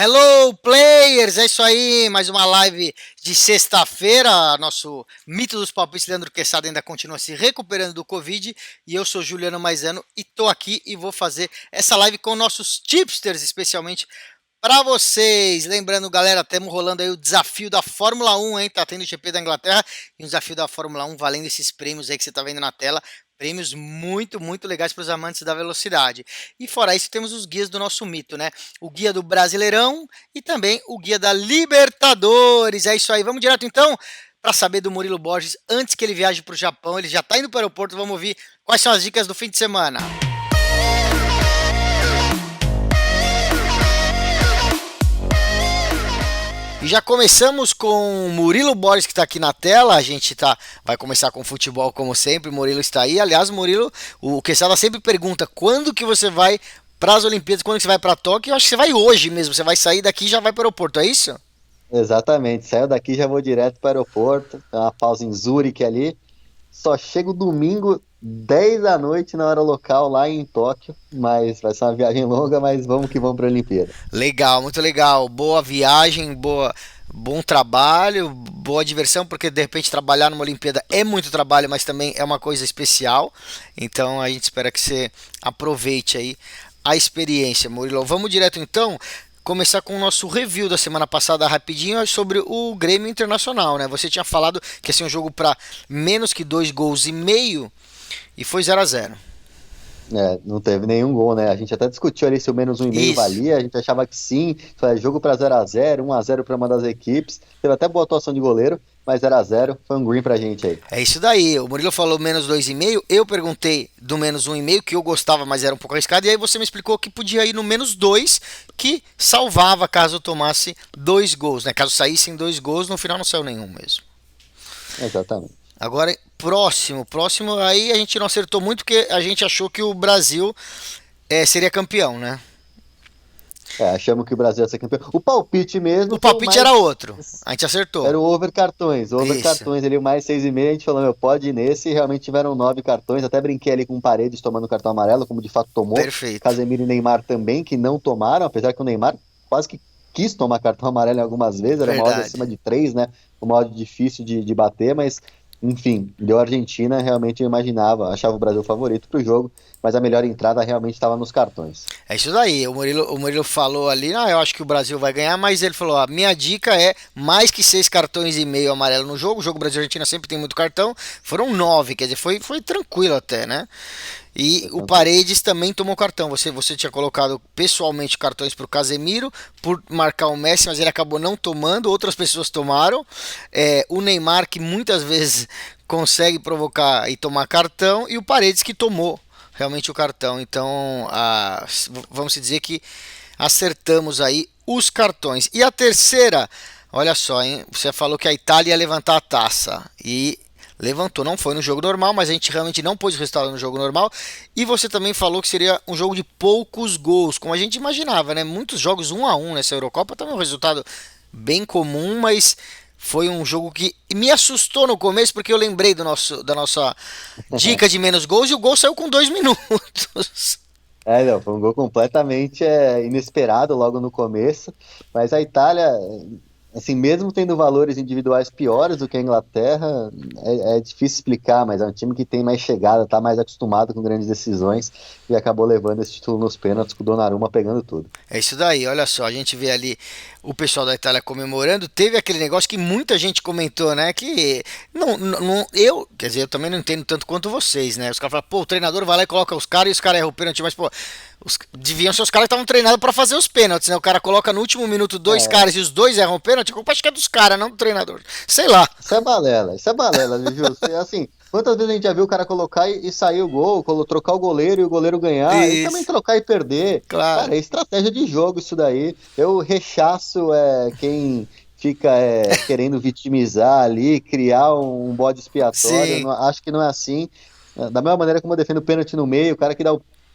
Hello, players! É isso aí, mais uma live de sexta-feira. Nosso mito dos palpites, Leandro Quesada, ainda continua se recuperando do Covid. E eu sou Juliano Maisano e tô aqui e vou fazer essa live com nossos tipsters, especialmente para vocês. Lembrando, galera, temos rolando aí o desafio da Fórmula 1, hein? Tá tendo o GP da Inglaterra e um desafio da Fórmula 1 valendo esses prêmios aí que você tá vendo na tela. Prêmios muito legais para os amantes da velocidade. E fora isso, temos os guias do nosso mito, né? O guia do Brasileirão e também o guia da Libertadores. É isso aí. Vamos direto então para saber do Murilo Borges antes que ele viaje para o Japão. Ele já está indo para o aeroporto. Vamos ouvir quais são as dicas do fim de semana. E já começamos com o Murilo Borges, que está aqui na tela. A gente vai começar com futebol, como sempre. O Murilo está aí. Aliás, Murilo, o Quesada sempre pergunta quando que você vai para as Olimpíadas, quando que você vai para Tóquio. Eu acho que você vai hoje mesmo. Você vai sair daqui e já vai para o aeroporto, é isso? Exatamente, saio daqui já vou direto para o aeroporto, tem uma pausa em Zurique ali, só chego domingo 10 da noite na hora local lá em Tóquio, mas vai ser uma viagem longa, mas vamos que vamos para a Olimpíada. Legal, muito legal. Boa viagem, bom trabalho, boa diversão, porque de repente trabalhar numa Olimpíada é muito trabalho, mas também é uma coisa especial. Então a gente espera que você aproveite aí a experiência, Murilo. Vamos direto então começar com o nosso review da semana passada rapidinho sobre o Grêmio Internacional, né? Você tinha falado que ia ser um jogo para menos que 2,5 gols e foi 0-0. É, não teve nenhum gol, né? A gente até discutiu ali se o menos 1,5 Isso. valia, a gente achava que sim, foi jogo para 0-0, 1-0 para uma das equipes, teve até boa atuação de goleiro, mas 0-0 foi um green pra gente aí. É isso daí. O Murilo falou menos 2,5. Eu perguntei do menos 1,5, que eu gostava, mas era um pouco arriscado. E aí você me explicou que podia ir no menos 2, que salvava caso tomasse 2 gols, né? Caso saíssem 2 gols, no final não saiu nenhum mesmo. Exatamente. Agora, próximo, aí a gente não acertou muito porque a gente achou que o Brasil seria campeão, né? É, achamos que o Brasil ia ser campeão. O palpite mesmo O foi o palpite era mais. outro. A gente acertou. Era o over cartões. O over Isso. cartões ali, o mais 6,5. A gente falou, meu, pode ir nesse. E realmente tiveram 9 cartões. Até brinquei ali com o Paredes tomando cartão amarelo, como de fato tomou. Perfeito. Casemiro e Neymar também, que não tomaram, apesar que o Neymar quase que quis tomar cartão amarelo em algumas vezes. Era uma odd Verdade. acima de 3, né? Uma odd difícil de bater, mas enfim, deu a Argentina. Realmente eu imaginava, achava o Brasil favorito pro jogo, mas a melhor entrada realmente estava nos cartões. É isso daí. O Murilo falou ali, eu acho que o Brasil vai ganhar, mas ele falou, a minha dica é mais que 6,5 cartões amarelo no jogo. O jogo Brasil-Argentina sempre tem muito cartão. Foram 9, quer dizer, foi tranquilo até, né? E o Então, Paredes também tomou cartão. Você tinha colocado pessoalmente cartões para o Casemiro por marcar o Messi, mas ele acabou não tomando. Outras pessoas tomaram. O Neymar, que muitas vezes consegue provocar e tomar cartão, e o Paredes, que tomou realmente o cartão. Então, vamos dizer que acertamos aí os cartões. E a terceira, olha só, hein? Você falou que a Itália ia levantar a taça e levantou. Não foi no jogo normal, mas a gente realmente não pôs o resultado no jogo normal. E você também falou que seria um jogo de poucos gols, como a gente imaginava, né? Muitos jogos 1-1 nessa Eurocopa, também um resultado bem comum, mas foi um jogo que me assustou no começo, porque eu lembrei da nossa dica de menos gols e o gol saiu com 2 minutos. não, foi um gol completamente inesperado logo no começo, mas a Itália, assim, mesmo tendo valores individuais piores do que a Inglaterra, é difícil explicar, mas é um time que tem mais chegada, tá mais acostumado com grandes decisões e acabou levando esse título nos pênaltis com o Donnarumma pegando tudo. É isso daí, olha só, a gente vê ali o pessoal da Itália comemorando. Teve aquele negócio que muita gente comentou, né? Que quer dizer, eu também não entendo tanto quanto vocês, né? Os caras falam, pô, o treinador vai lá e coloca os caras e os caras erram o pênalti, mas, pô, deviam ser os caras que estavam treinados pra fazer os pênaltis, né? O cara coloca no último minuto dois É, caras e os dois erram o pênalti, a culpa acho que é dos caras, não do treinador. Sei lá. isso é balela, viu, Justo? Assim, quantas vezes a gente já viu o cara colocar e sair o gol, trocar o goleiro e o goleiro ganhar, e também Isso, trocar e perder. claro. Cara, é estratégia de jogo isso daí. Eu rechaço quem fica querendo vitimizar ali, criar um bode expiatório. Eu Sim, acho que não é assim. Da mesma maneira como eu defendo o pênalti no meio, o cara que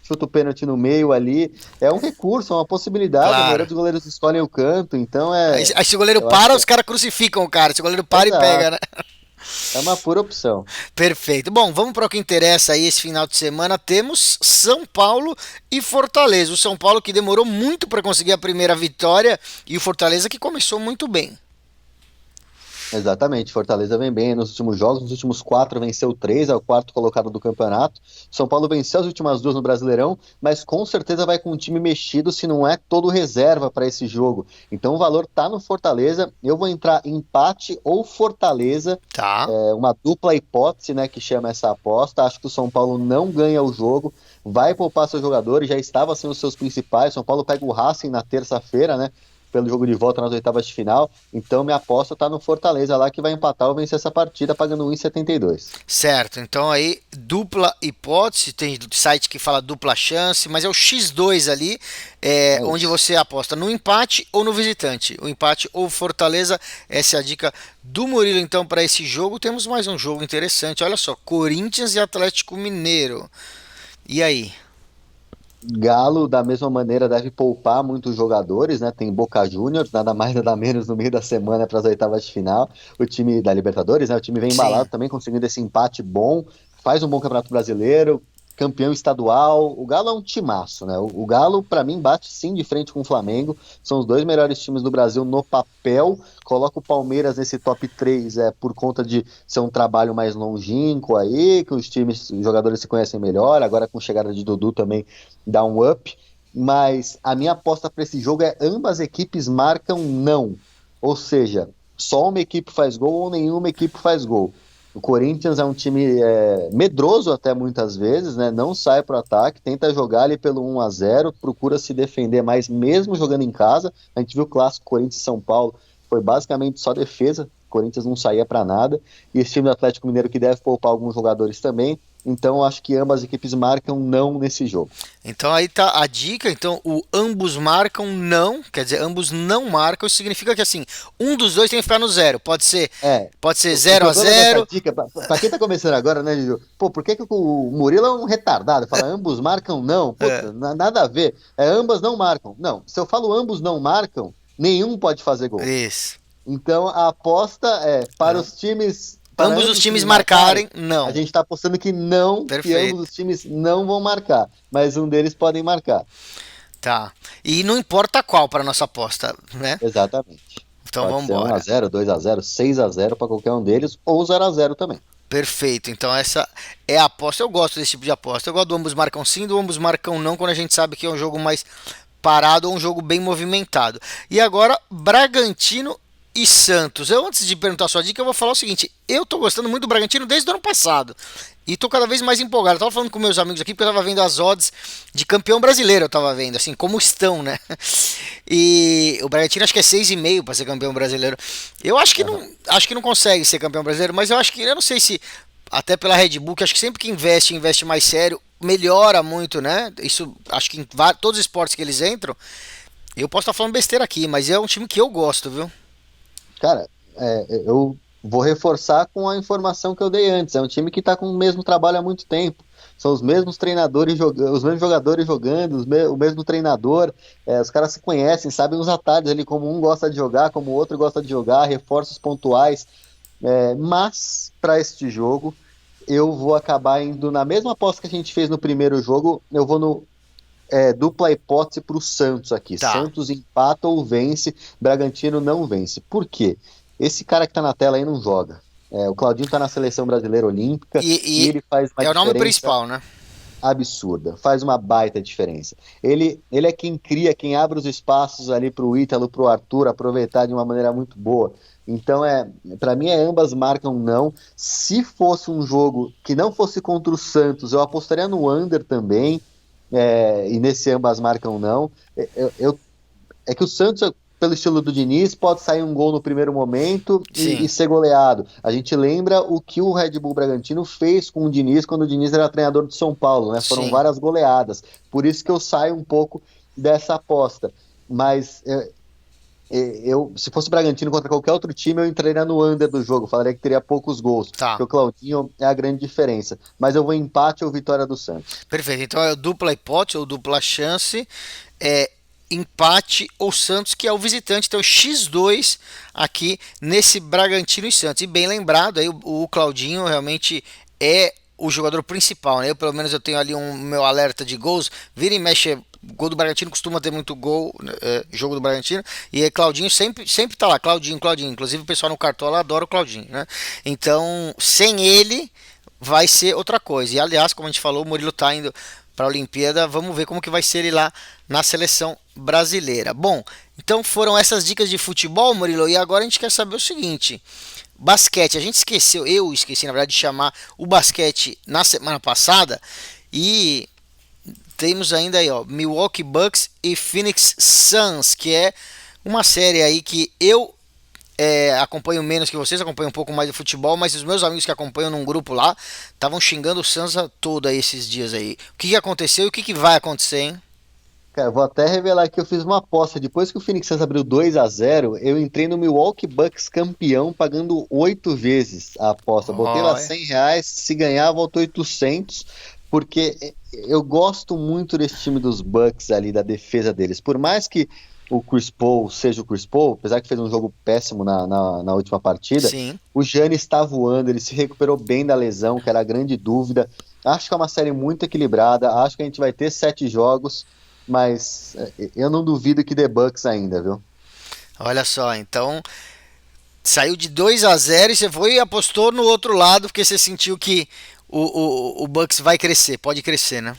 chuta o pênalti no meio ali, é um recurso, é uma possibilidade. A maioria claro. dos goleiros escolhem o canto, então Aí se o goleiro eu acho para, que os caras crucificam o cara. Se o goleiro para e pega, exato. né? É uma pura opção. Perfeito. Bom, vamos para o que interessa aí esse final de semana. Temos São Paulo e Fortaleza. O São Paulo que demorou muito para conseguir a primeira vitória e o Fortaleza que começou muito bem. Exatamente, Fortaleza vem bem nos últimos jogos, nos últimos quatro venceu três, é o quarto colocado do campeonato. São Paulo venceu as últimas duas no Brasileirão, mas com certeza vai com um time mexido se não é todo reserva para esse jogo. Então o valor tá no Fortaleza, eu vou entrar empate ou Fortaleza, Tá. uma dupla hipótese, né, que chama essa aposta. Acho que o São Paulo não ganha o jogo, vai poupar seus jogadores, já estava sendo os seus principais. São Paulo pega o Racing na terça-feira, né? Pelo jogo de volta nas oitavas de final. Então minha aposta tá no Fortaleza lá que vai empatar ou vencer essa partida pagando 1,72. Certo, então aí dupla hipótese, tem site que fala dupla chance, mas é o X2 ali, É onde isso. você aposta no empate ou no visitante. O empate ou Fortaleza, essa é a dica do Murilo então para esse jogo. Temos mais um jogo interessante, olha só, Corinthians e Atlético Mineiro. E aí? Galo, da mesma maneira, deve poupar muitos jogadores, né? Tem Boca Juniors, nada mais, nada menos no meio da semana para as oitavas de final. O time da Libertadores, né? O time vem embalado Sim. também, conseguindo esse empate bom, faz um bom Campeonato Brasileiro, campeão estadual. O Galo é um timaço, né? O Galo, para mim, bate sim de frente com o Flamengo. São os dois melhores times do Brasil no papel. Coloca o Palmeiras nesse top 3 por conta de ser um trabalho mais longínquo aí, que os jogadores se conhecem melhor. Agora com a chegada de Dudu também dá um up. Mas a minha aposta para esse jogo é ambas equipes marcam não. Ou seja, só uma equipe faz gol ou nenhuma equipe faz gol. O Corinthians é um time medroso até muitas vezes, né? Não sai para o ataque, tenta jogar ali pelo 1-0, procura se defender mais mesmo jogando em casa. A gente viu o clássico Corinthians e São Paulo, foi basicamente só defesa, o Corinthians não saía para nada. E esse time do Atlético Mineiro que deve poupar alguns jogadores também. Então acho que ambas equipes marcam não nesse jogo. Então aí tá a dica. Então o ambos marcam não, quer dizer, ambos não marcam. Isso significa que assim, um dos dois tem que ficar no zero. É, Pode ser o 0 a problema dessa 0. dica, pra quem tá começando agora, né, Gil? Pô, por que que o Murilo é um retardado? Fala, ambos marcam não. É, Puta, nada a ver. Ambas não marcam. Não, se eu falo ambos não marcam, nenhum pode fazer gol. isso. Então a aposta é para Então, os times, para ambos ambos os os times times marcarem, marcarem, a não. gente tá apostando que não, que ambos Perfeito. os times não vão marcar, mas um deles podem marcar. Tá. E não importa qual para nossa aposta, né? Exatamente. Então Pode vamos ser um a embora. zero, 2-0, 6-0 para qualquer um deles, ou 0-0 também. Perfeito. Então essa é a aposta. Eu gosto desse tipo de aposta. Eu gosto do ambos marcam sim, do ambos marcam não, quando a gente sabe que é um jogo mais parado ou um jogo bem movimentado. E agora, Bragantino e Santos. Eu, antes de perguntar a sua dica, eu vou falar o seguinte: eu tô gostando muito do Bragantino desde o ano passado. E tô cada vez mais empolgado. Eu tava falando com meus amigos aqui porque eu tava vendo as odds de campeão brasileiro. Eu tava vendo, assim, como estão, né? E o Bragantino acho que é 6,5 para ser campeão brasileiro. Eu Aham. acho que não consegue ser campeão brasileiro, mas eu acho que, eu não sei se, até pela Red Bull, que acho que sempre que investe, investe mais sério, melhora muito, né? Isso, acho que em todos os esportes que eles entram, eu posso estar falando besteira aqui, mas é um time que eu gosto, viu? Cara, eu vou reforçar com a informação que eu dei antes. É um time que está com o mesmo trabalho há muito tempo. São os mesmos treinadores jogando, os mesmos jogadores jogando, o mesmo treinador. Os caras se conhecem, sabem os atalhos ali, como um gosta de jogar, como o outro gosta de jogar, reforços pontuais. Mas, para este jogo, eu vou acabar indo na mesma aposta que a gente fez no primeiro jogo. Eu vou no dupla hipótese para o Santos aqui. Tá. Santos empata ou vence, Bragantino não vence. Por quê? Esse cara que está na tela aí não joga. O Claudinho está na seleção brasileira olímpica e E ele faz uma é o nome diferença principal, né? absurda, faz uma baita diferença. Ele é quem cria, quem abre os espaços ali para o Ítalo, para o Arthur aproveitar de uma maneira muito boa. Então, para mim, ambas marcam não. Se fosse um jogo que não fosse contra o Santos, eu apostaria no under também. E nesse ambas marcam não. É que o Santos, pelo estilo do Diniz, pode sair um gol no primeiro momento e Sim, ser goleado. A gente lembra o que o Red Bull Bragantino fez com o Diniz quando o Diniz era treinador de São Paulo, né? Foram sim. várias goleadas. Por isso que eu saio um pouco dessa aposta. Mas se fosse o Bragantino contra qualquer outro time, eu entraria no under do jogo. Falaria que teria poucos gols, porque Tá. o Claudinho é a grande diferença. Mas eu vou empate ou vitória do Santos. Perfeito. Então é dupla hipótese ou dupla chance. É empate ou Santos, que é o visitante. Então X2 aqui nesse Bragantino e Santos. E bem lembrado, aí o Claudinho realmente é o jogador principal, né? Eu, pelo menos eu tenho ali um meu alerta de gols. Vira e mexe, gol do Bragantino costuma ter muito gol, jogo do Bragantino. E aí Claudinho sempre tá lá, Claudinho. Inclusive o pessoal no Cartola adora o Claudinho, né? Então, sem ele vai ser outra coisa. E aliás, como a gente falou, o Murilo tá indo para a Olimpíada. Vamos ver como que vai ser ele lá na seleção brasileira. Bom, então foram essas dicas de futebol, Murilo, e agora a gente quer saber o seguinte: basquete, a gente esqueceu, eu esqueci na verdade de chamar o basquete na semana passada, e temos ainda aí, ó, Milwaukee Bucks e Phoenix Suns, que é uma série aí que eu acompanho menos que vocês, acompanho um pouco mais de futebol, mas os meus amigos que acompanham num grupo lá estavam xingando o Suns todo aí esses dias aí. O que aconteceu e o que vai acontecer, hein? Cara, vou até revelar que eu fiz uma aposta. Depois que o Phoenix Suns abriu 2-0, eu entrei no Milwaukee Bucks campeão, pagando 8 vezes a aposta. Botei lá Olha. R$ 100, se ganhar, voltou 800, porque eu gosto muito desse time dos Bucks ali, da defesa deles. Por mais que o Chris Paul seja o Chris Paul, apesar que fez um jogo péssimo na última partida, Sim. o Giannis está voando, ele se recuperou bem da lesão, que era a grande dúvida. Acho que é uma série muito equilibrada, acho que a gente vai ter 7 jogos, mas eu não duvido que dê Bucks ainda, viu? Olha só, então saiu de 2-0 e você foi e apostou no outro lado porque você sentiu que o Bucks vai crescer, pode crescer, né?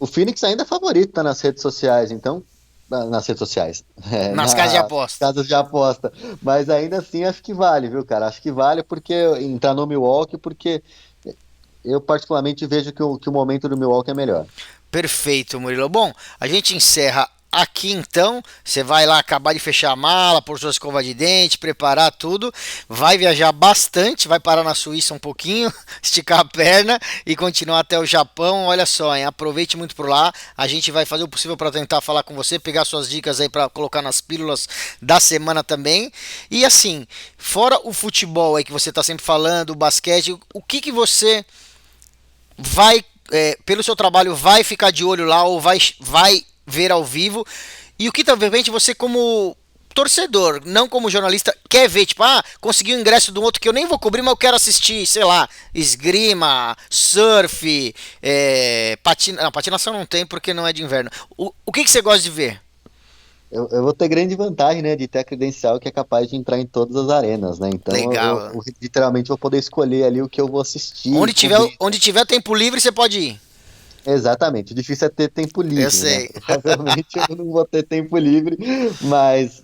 O Phoenix ainda é favorito, tá nas redes sociais, então. Nas redes sociais, Nas casas de nas aposta. casas de aposta. Mas ainda assim acho que vale, viu, cara? Acho que vale porque entrar no Milwaukee, porque eu particularmente vejo que o momento do Milwaukee é melhor. Perfeito, Murilo. Bom, a gente encerra aqui então. Você vai lá acabar de fechar a mala, pôr sua escova de dente, preparar tudo. Vai viajar bastante, vai parar na Suíça um pouquinho, esticar a perna e continuar até o Japão. Olha só, hein? Aproveite muito por lá. A gente vai fazer o possível para tentar falar com você, pegar suas dicas aí para colocar nas pílulas da semana também. E assim, fora o futebol aí que você está sempre falando, o basquete, o que você vai, pelo seu trabalho, vai ficar de olho lá ou vai ver ao vivo? E o que talvez você, como torcedor, não como jornalista, quer ver? Tipo, consegui o ingresso de um outro que eu nem vou cobrir, mas eu quero assistir, sei lá, esgrima, surf, patinação não tem porque não é de inverno. O que você gosta de ver? Eu vou ter grande vantagem, né, de ter a credencial que é capaz de entrar em todas as arenas, né? Então Legal. eu literalmente vou poder escolher ali o que eu vou assistir, cobrir. Onde tiver tempo livre, você pode ir. Exatamente, o difícil é ter tempo Eu livre, né? sei. Provavelmente eu não vou ter tempo livre, mas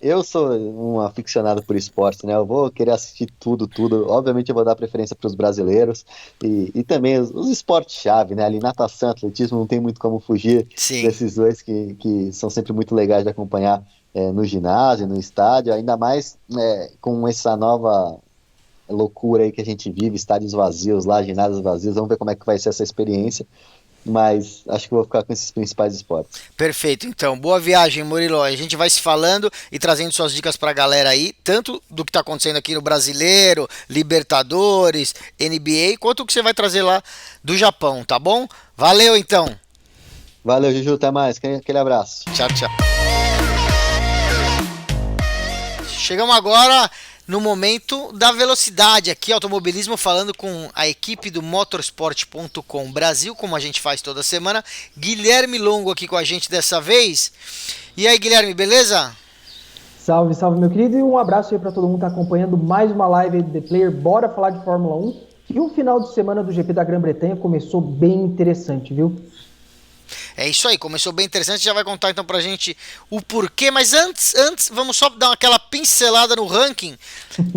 eu sou um aficionado por esporte, né? Eu vou querer assistir tudo, tudo. Obviamente eu vou dar preferência para os brasileiros e também os esportes-chave, né? Ali natação, atletismo, não tem muito como fugir Sim. desses dois que são sempre muito legais de acompanhar no ginásio, no estádio, ainda mais com essa nova loucura aí que a gente vive, estádios vazios lá, ginásios vazios. Vamos ver como é que vai ser essa experiência, mas acho que eu vou ficar com esses principais esportes. Perfeito, então, boa viagem, Murilo. A gente vai se falando e trazendo suas dicas pra galera aí, tanto do que tá acontecendo aqui no Brasileiro, Libertadores, NBA, quanto o que você vai trazer lá do Japão, tá bom? Valeu então. Valeu, Juju, até mais, aquele abraço. Tchau, tchau. Chegamos agora no momento da velocidade aqui, automobilismo, falando com a equipe do motorsport.com Brasil, como a gente faz toda semana. Guilherme Longo aqui com a gente dessa vez. E aí, Guilherme, beleza? Salve, salve, meu querido, e um abraço aí para todo mundo que tá acompanhando mais uma live do The Player. Bora falar de Fórmula 1. E o final de semana do GP da Grã-Bretanha começou bem interessante, viu? É isso aí, começou bem interessante, já vai contar então pra gente o porquê, mas antes vamos só dar aquela pincelada no ranking,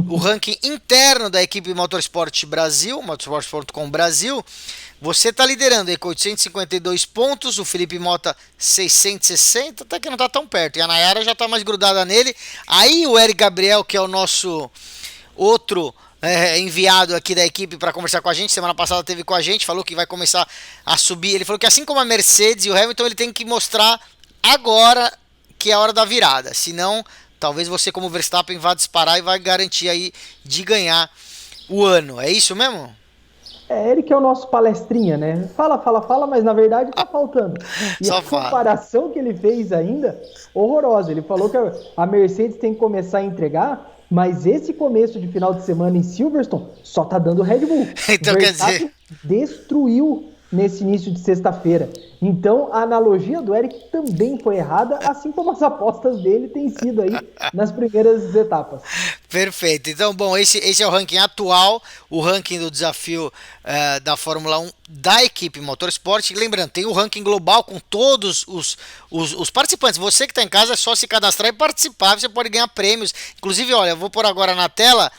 o ranking interno da equipe Motorsport Brasil, motorsport.com Brasil. Você tá liderando aí com 852 pontos, o Felipe Mota 660, até que não tá tão perto, e a Nayara já tá mais grudada nele. Aí o Eric Gabriel, que é o nosso outro enviado aqui da equipe para conversar com a gente, semana passada teve com a gente, falou que vai começar a subir. Ele falou que assim como a Mercedes e o Hamilton, ele tem que mostrar agora que é a hora da virada, senão talvez você, como Verstappen, vá disparar e vai garantir aí de ganhar o ano. É isso mesmo? Ele que é o nosso palestrinha, né? Fala, mas na verdade tá faltando. E Só a fala. comparação que ele fez ainda, horrorosa. Ele falou que a Mercedes tem que começar a entregar, mas esse começo de final de semana em Silverstone só tá dando Red Bull. Então, o quer Verstappen dizer... destruiu nesse início de sexta-feira. Então, a analogia do Eric também foi errada, assim como as apostas dele têm sido aí nas primeiras etapas. Perfeito. Então, bom, esse é o ranking atual, o ranking do desafio da Fórmula 1 da equipe Motorsport. Lembrando, tem o ranking global com todos os participantes. Você que está em casa é só se cadastrar e participar, você pode ganhar prêmios. Inclusive, olha, eu vou pôr agora na tela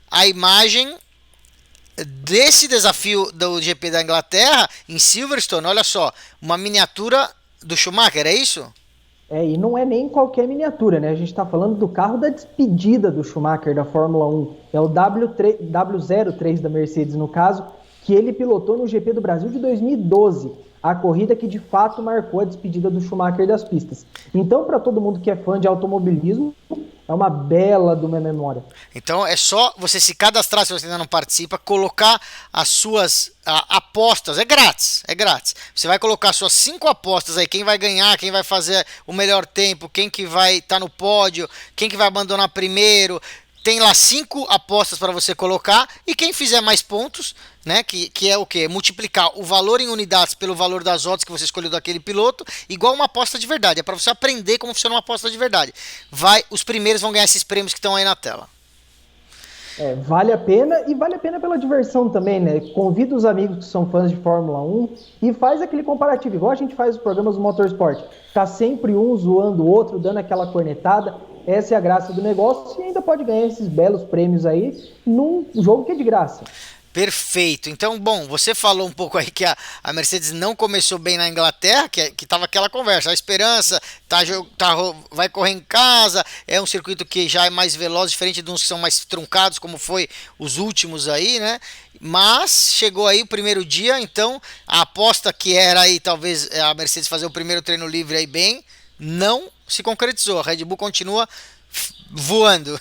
a imagem desse desafio do GP da Inglaterra em Silverstone. Olha só, uma miniatura do Schumacher, é isso? E não é nem qualquer miniatura, né? A gente está falando do carro da despedida do Schumacher da Fórmula 1. É o W03 da Mercedes, no caso, que ele pilotou no GP do Brasil de 2012. A corrida que de fato marcou a despedida do Schumacher das pistas. Então, para todo mundo que é fã de automobilismo, é uma bela de uma memória. Então é só você se cadastrar, se você ainda não participa, colocar as suas apostas, é grátis. Você vai colocar suas 5 apostas aí, quem vai ganhar, quem vai fazer o melhor tempo, quem que vai estar no pódio, quem que vai abandonar primeiro. Tem lá 5 apostas para você colocar e quem fizer mais pontos, né, que é o quê? Multiplicar o valor em unidades pelo valor das odds que você escolheu daquele piloto, igual uma aposta de verdade. É para você aprender como funciona uma aposta de verdade. Os primeiros vão ganhar esses prêmios que estão aí na tela. Vale a pena e vale a pena pela diversão também, né? Convida os amigos que são fãs de Fórmula 1 e faz aquele comparativo, igual a gente faz os programas do Motorsport. Tá sempre um zoando o outro, dando aquela cornetada. Essa é a graça do negócio e ainda pode ganhar esses belos prêmios aí num jogo que é de graça. Perfeito. Então, bom, você falou um pouco aí que a Mercedes não começou bem na Inglaterra, que tava aquela conversa, a esperança, vai correr em casa, é um circuito que já é mais veloz, diferente de uns que são mais truncados, como foi os últimos aí, né? Mas chegou aí o primeiro dia, então a aposta que era aí, talvez a Mercedes fazer o primeiro treino livre aí bem, não se concretizou. A Red Bull continua voando.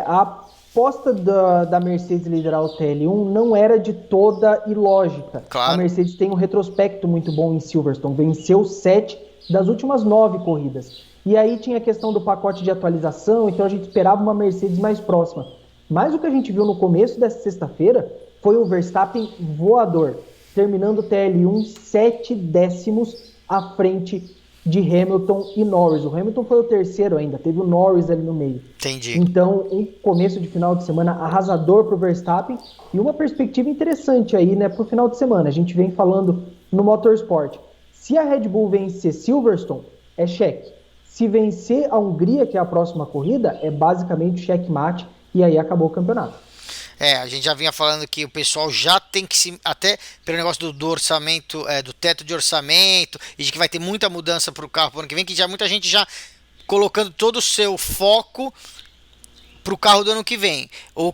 A aposta da Mercedes liderar o TL1 não era de toda ilógica. Claro. A Mercedes tem um retrospecto muito bom em Silverstone, venceu 7 das últimas 9 corridas. E aí tinha a questão do pacote de atualização, então a gente esperava uma Mercedes mais próxima. Mas o que a gente viu no começo dessa sexta-feira foi o Verstappen voador, terminando o TL1 7 décimos à frente de Hamilton e Norris. O Hamilton foi o terceiro ainda, teve o Norris ali no meio. Entendi. Então, um começo de final de semana arrasador para o Verstappen e uma perspectiva interessante aí, né, para o final de semana. A gente vem falando no Motorsport. Se a Red Bull vencer Silverstone, é cheque. Se vencer a Hungria, que é a próxima corrida, é basicamente checkmate e aí acabou o campeonato. A gente já vinha falando que o pessoal já tem que se, até pelo negócio do orçamento, do teto de orçamento, e de que vai ter muita mudança para o carro pro ano que vem, que já muita gente já colocando todo o seu foco para o carro do ano que vem. Ou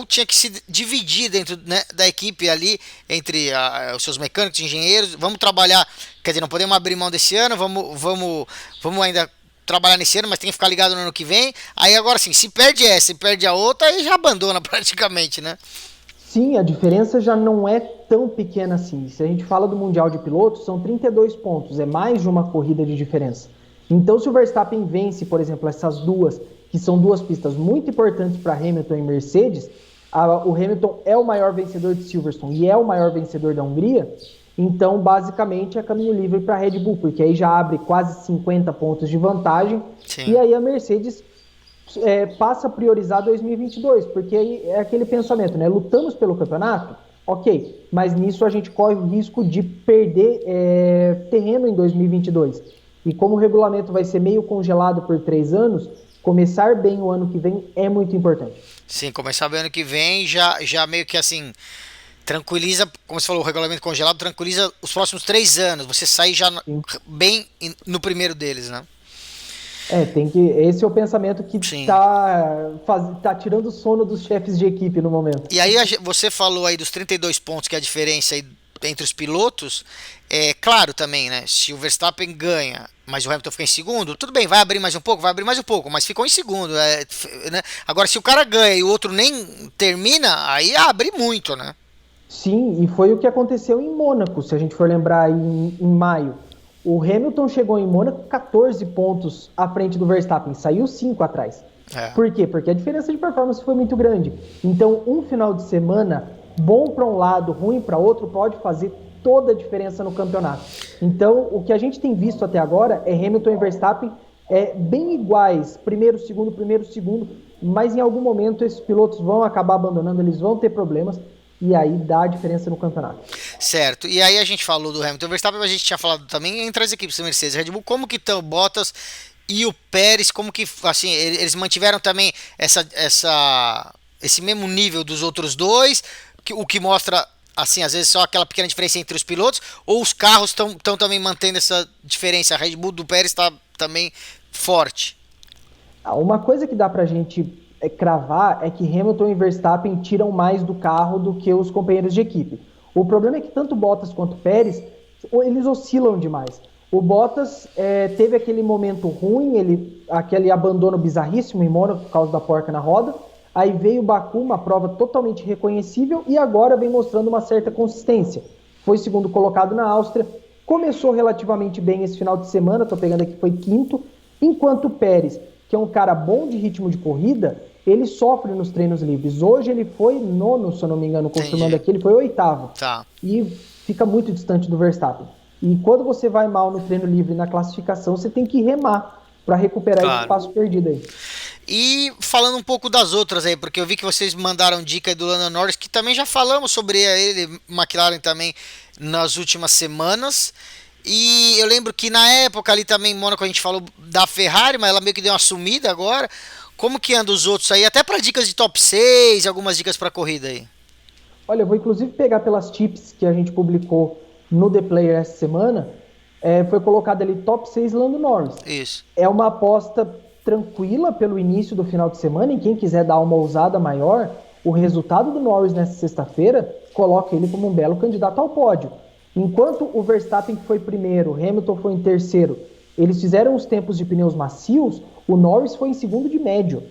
tinha que se dividir dentro, né, da equipe ali, entre os seus mecânicos, engenheiros, vamos trabalhar, quer dizer, não podemos abrir mão desse ano, vamos ainda trabalhar nesse ano, mas tem que ficar ligado no ano que vem. Aí agora sim, se perde essa e perde a outra, aí já abandona praticamente, né? Sim, a diferença já não é tão pequena assim. Se a gente fala do Mundial de Pilotos, são 32 pontos, é mais de uma corrida de diferença. Então, se o Verstappen vence, por exemplo, essas duas, que são duas pistas muito importantes para Hamilton e Mercedes, o Hamilton é o maior vencedor de Silverstone e é o maior vencedor da Hungria, então, basicamente, é caminho livre para a Red Bull, porque aí já abre quase 50 pontos de vantagem. Sim. E aí a Mercedes passa a priorizar 2022, porque aí é aquele pensamento, né? Lutamos pelo campeonato? Ok, mas nisso a gente corre o risco de perder terreno em 2022. E como o regulamento vai ser meio congelado por 3 anos, começar bem o ano que vem é muito importante. Sim, começar bem o ano que vem já meio que assim... tranquiliza, como você falou, o regulamento congelado tranquiliza os próximos 3 anos. Você sair já bem no primeiro deles, né? Esse é o pensamento que tá tirando o sono dos chefes de equipe no momento. E aí você falou aí dos 32 pontos, que é a diferença aí entre os pilotos, é claro também, né? Se o Verstappen ganha, mas o Hamilton fica em segundo, tudo bem, vai abrir mais um pouco, mas ficou em segundo, né? Agora, se o cara ganha e o outro nem termina, aí abre muito, né? Sim, e foi o que aconteceu em Mônaco, se a gente for lembrar em maio. O Hamilton chegou em Mônaco 14 pontos à frente do Verstappen, saiu 5 atrás. É. Por quê? Porque a diferença de performance foi muito grande. Então, um final de semana bom para um lado, ruim para outro, pode fazer toda a diferença no campeonato. Então, o que a gente tem visto até agora é Hamilton e Verstappen bem iguais, primeiro, segundo, mas em algum momento esses pilotos vão acabar abandonando, eles vão ter problemas, e aí dá a diferença no campeonato. Certo, e aí a gente falou do Hamilton e Verstappen, mas a gente tinha falado também entre as equipes da Mercedes e Red Bull, como que estão o Bottas e o Pérez, como que, assim, eles mantiveram também esse mesmo nível dos outros dois, o que mostra, assim, às vezes só aquela pequena diferença entre os pilotos, ou os carros estão também mantendo essa diferença, a Red Bull do Pérez está também forte? Uma coisa que dá pra gente cravar é que Hamilton e Verstappen tiram mais do carro do que os companheiros de equipe. O problema é que tanto Bottas quanto Pérez, eles oscilam demais. O Bottas teve aquele momento ruim, aquele abandono bizarríssimo em Mônaco por causa da porca na roda. Aí veio o Baku, uma prova totalmente reconhecível, e agora vem mostrando uma certa consistência. Foi segundo colocado na Áustria, começou relativamente bem esse final de semana, tô pegando aqui, foi quinto, enquanto o Pérez, que é um cara bom de ritmo de corrida, ele sofre nos treinos livres. Hoje ele foi nono, se eu não me engano, confirmando aqui, ele foi oitavo. Tá. E fica muito distante do Verstappen. E quando você vai mal no treino livre na classificação, você tem que remar para recuperar esse espaço perdido aí. E falando um pouco das outras aí, porque eu vi que vocês mandaram dica aí do Lando Norris, que também já falamos sobre ele, McLaren também, nas últimas semanas. E eu lembro que na época ali também em Mônaco a gente falou da Ferrari, mas ela meio que deu uma sumida agora. Como que anda os outros aí? Até para dicas de top 6, algumas dicas para corrida aí. Olha, eu vou inclusive pegar pelas tips que a gente publicou no The Player essa semana. Foi colocado ali top 6 Lando Norris. Isso. É uma aposta tranquila pelo início do final de semana, e quem quiser dar uma ousada maior, o resultado do Norris nessa sexta-feira coloca ele como um belo candidato ao pódio. Enquanto o Verstappen, que foi primeiro, Hamilton foi em terceiro, eles fizeram os tempos de pneus macios, o Norris foi em segundo de médio.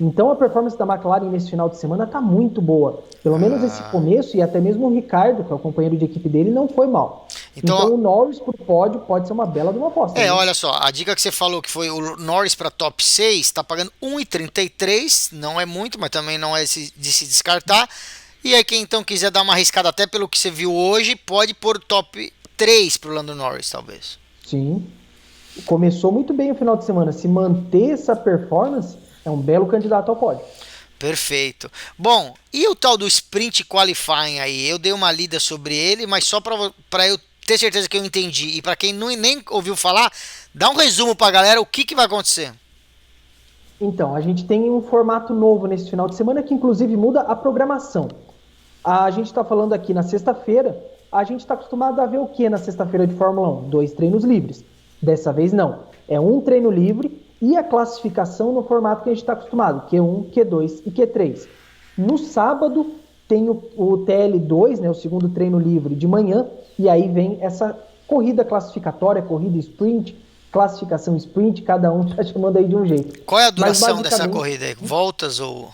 Então a performance da McLaren nesse final de semana está muito boa. Pelo menos esse começo, e até mesmo o Ricardo, que é o companheiro de equipe dele, não foi mal. Então o Norris pro pódio pode ser uma bela de uma aposta. Olha só, a dica que você falou que foi o Norris para top 6, está pagando 1,33, não é muito, mas também não é de se descartar. E aí quem então quiser dar uma arriscada até pelo que você viu hoje, pode pôr top 3 pro Lando Norris, talvez. Sim. Começou muito bem o final de semana. Se manter essa performance, é um belo candidato ao pódio. Perfeito. Bom, e o tal do Sprint Qualifying aí? Eu dei uma lida sobre ele, mas só para eu ter certeza que eu entendi. E para quem nem ouviu falar, dá um resumo para a galera o que vai acontecer. Então, a gente tem um formato novo nesse final de semana que inclusive muda a programação. A gente está falando aqui na sexta-feira, a gente está acostumado a ver o que na sexta-feira de Fórmula 1? 2 treinos livres. Dessa vez não. É um treino livre e a classificação no formato que a gente está acostumado, Q1, Q2 e Q3. No sábado tem o TL2, né, o segundo treino livre de manhã, e aí vem essa corrida classificatória, corrida sprint, classificação sprint, cada um está chamando aí de um jeito. Qual é a duração dessa corrida aí? Voltas ou...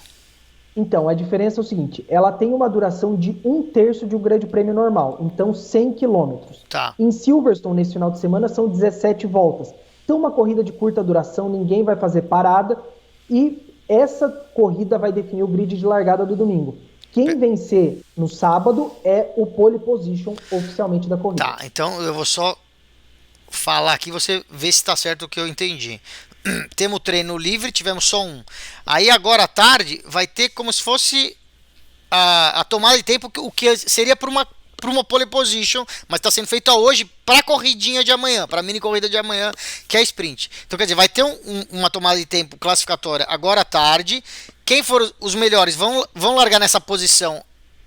Então, a diferença é o seguinte, ela tem uma duração de 1/3 de um grande prêmio normal, então 100 km. Tá. Em Silverstone, nesse final de semana, são 17 voltas. Então, uma corrida de curta duração, ninguém vai fazer parada, e essa corrida vai definir o grid de largada do domingo. Quem vencer no sábado é o pole position oficialmente da corrida. Tá, então eu vou só falar aqui, você vê se está certo o que eu entendi. Temos treino livre, tivemos só um. Aí agora à tarde vai ter como se fosse a tomada de tempo, o que seria para uma pole position, mas está sendo feita hoje para a corridinha de amanhã, para a mini corrida de amanhã, que é a sprint. Então quer dizer, vai ter uma tomada de tempo classificatória agora à tarde. Quem for os melhores vão largar nessa posição